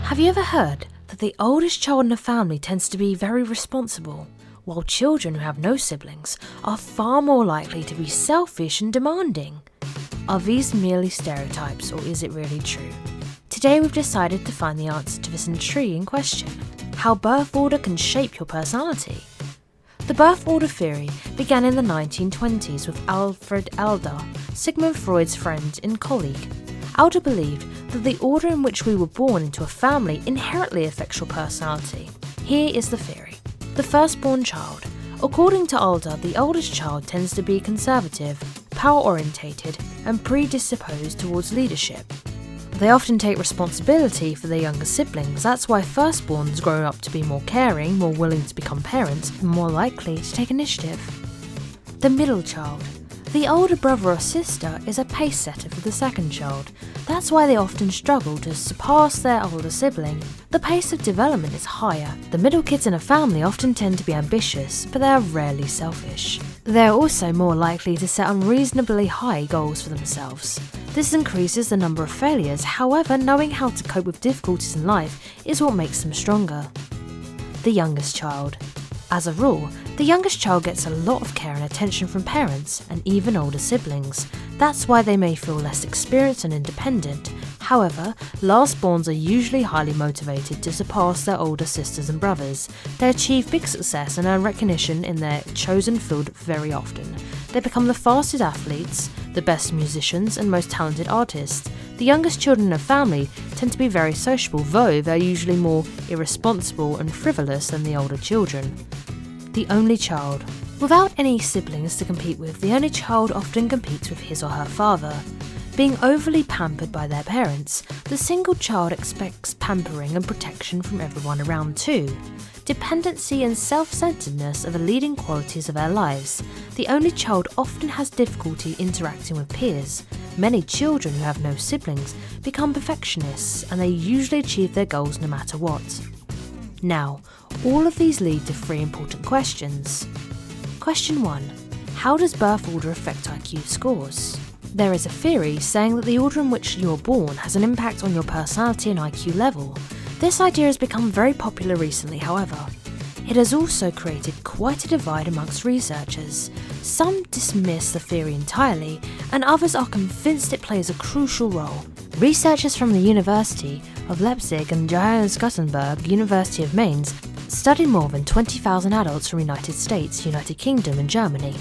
Have you ever heard that the oldest child in a family tends to be very responsible, while children who have no siblings are far more likely to be selfish and demanding? Are these merely stereotypes, or is it really true? Today we've decided to find the answer to this intriguing question: how birth order can shape your personality. The birth order theory began in the 1920s with Alfred Adler, Sigmund Freud's friend and colleague. Adler believed that the order in which we were born into a family inherently affects your personality. Here is the theory. The firstborn child. According to Adler, the oldest child tends to be conservative, power-orientated, and predisposed towards leadership. They often take responsibility for their younger siblings. That's why firstborns grow up to be more caring, more willing to become parents, and more likely to take initiative. The middle child. The older brother or sister is a pace setter for the second child. That's why they often struggle to surpass their older sibling. The pace of development is higher. The middle kids in a family often tend to be ambitious, but they are rarely selfish. They are also more likely to set unreasonably high goals for themselves. This increases the number of failures. However, knowing how to cope with difficulties in life is what makes them stronger. The youngest child. As a rule, the youngest child gets a lot of care and attention from parents and even older siblings. That's why they may feel less experienced and independent. However, lastborns are usually highly motivated to surpass their older sisters and brothers. They achieve big success and earn recognition in their chosen field very often. They become the fastest athletes, the best musicians, and most talented artists. The youngest children in a family tend to be very sociable, though they're usually more irresponsible and frivolous than the older children. The only child. Without any siblings to compete with, the only child often competes with his or her father. Being overly pampered by their parents, the single child expects pampering and protection from everyone around too. Dependency and self-centeredness are the leading qualities of their lives. The only child often has difficulty interacting with peers. Many children who have no siblings become perfectionists, and they usually achieve their goals no matter what. Now, all of these lead to three important questions. Question 1. How does birth order affect IQ scores? There is a theory saying that the order in which you are born has an impact on your personality and IQ level. This idea has become very popular recently, however. It has also created quite a divide amongst researchers. Some dismiss the theory entirely, and others are convinced it plays a crucial role. Researchers from the University of Leipzig and Johannes Gutenberg University of Mainz studied more than 20,000 adults from the United States, United Kingdom and Germany.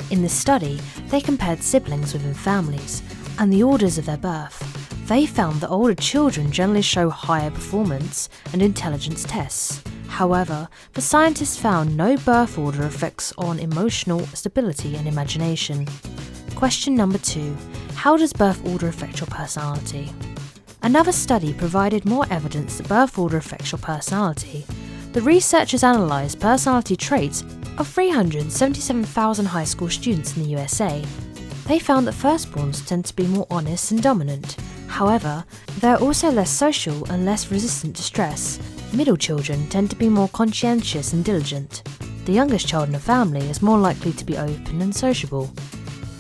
In this study, they compared siblings within families and the orders of their birth. They found that older children generally show higher performance and intelligence tests. However, the scientists found no birth order effects on emotional stability and imagination. Question number 2. How does birth order affect your personality? Another study provided more evidence that birth order affects your personality. The researchers analysed personality traits of 377,000 high school students in the USA. They found that firstborns tend to be more honest and dominant. However, they are also less social and less resistant to stress. Middle children tend to be more conscientious and diligent. The youngest child in a family is more likely to be open and sociable.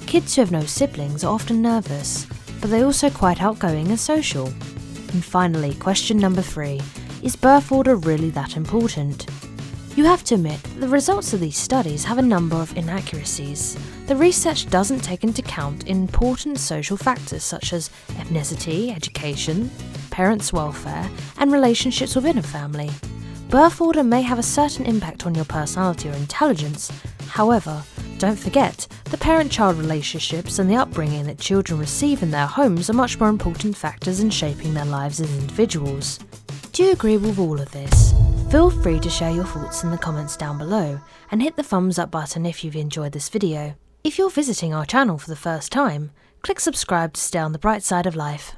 Kids who have no siblings are often nervous, but they're also quite outgoing and social. And finally, question number 3. Is birth order really that important? You have to admit that the results of these studies have a number of inaccuracies. The research doesn't take into account important social factors such as ethnicity, education, parents' welfare, and relationships within a family. Birth order may have a certain impact on your personality or intelligence. However, don't forget, the parent-child relationships and the upbringing that children receive in their homes are much more important factors in shaping their lives as individuals. Do you agree with all of this? Feel free to share your thoughts in the comments down below, and hit the thumbs up button if you've enjoyed this video. If you're visiting our channel for the first time, click subscribe to stay on the bright side of life.